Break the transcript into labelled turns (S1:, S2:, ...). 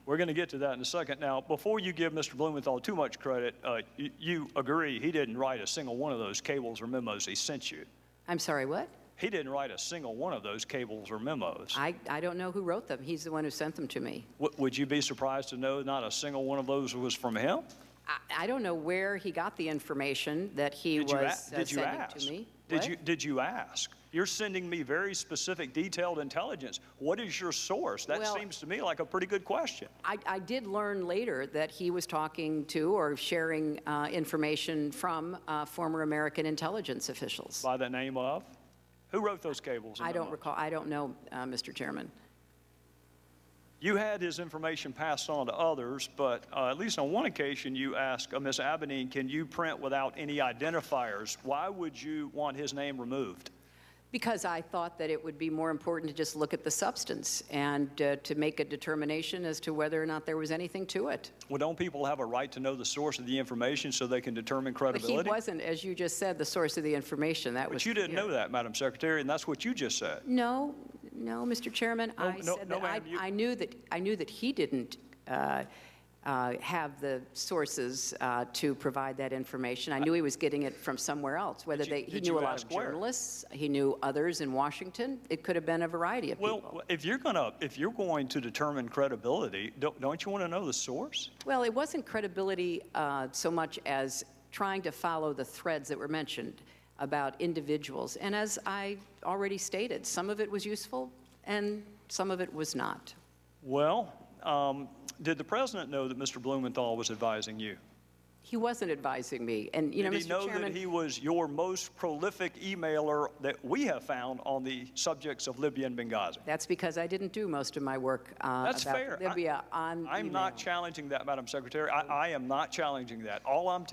S1: We're going to get to that in a second. Now, before you give Mr. Blumenthal too much credit, you agree he didn't write a single one of those cables or memos he sent you.
S2: I'm sorry, what?
S1: He didn't write a single one of those cables or memos.
S2: I don't know who wrote them. He's the one who sent them to me.
S1: Would you be surprised to know not a single one of those was from him?
S2: I don't know where he got the information that he was sending to me.
S1: Did you ask? You're sending me very specific, detailed intelligence. What is your source? That seems to me like a pretty good question.
S2: I did learn later that he was talking to or sharing information from former American intelligence officials.
S1: By the name of? Who wrote those cables?
S2: I don't recall. I don't know, Mr. Chairman.
S1: You had his information passed on to others, but at least on one occasion you asked Ms. Abedine, can you print without any identifiers? Why would you want his name removed?
S2: Because I thought that it would be more important to just look at the substance and to make a determination as to whether or not there was anything to it.
S1: Well, don't people have a right to know the source of the information so they can determine credibility?
S2: But he wasn't, as you just said, the source of the information. But
S1: you didn't know that, Madam Secretary, and that's what you just said.
S2: No, Mr. Chairman. I knew that he didn't have the sources to provide that information. I knew he was getting it from somewhere else. He knew a lot of journalists, he knew others in Washington. It could have been a variety of people.
S1: Well, if you're going to determine credibility, don't you want to know the source?
S2: Well, it wasn't credibility so much as trying to follow the threads that were mentioned about individuals. And as I already stated, some of it was useful and some of it was not.
S1: Well, did the President know that Mr. Blumenthal was advising you?
S2: He wasn't advising me. And,
S1: Did he know that he was your most prolific emailer that we have found on the subjects of Libya and Benghazi?
S2: That's because I didn't do most of my work
S1: That's
S2: about
S1: fair.
S2: Libya on
S1: I'm
S2: email.
S1: not challenging that, Madam Secretary. I am not challenging that. All I'm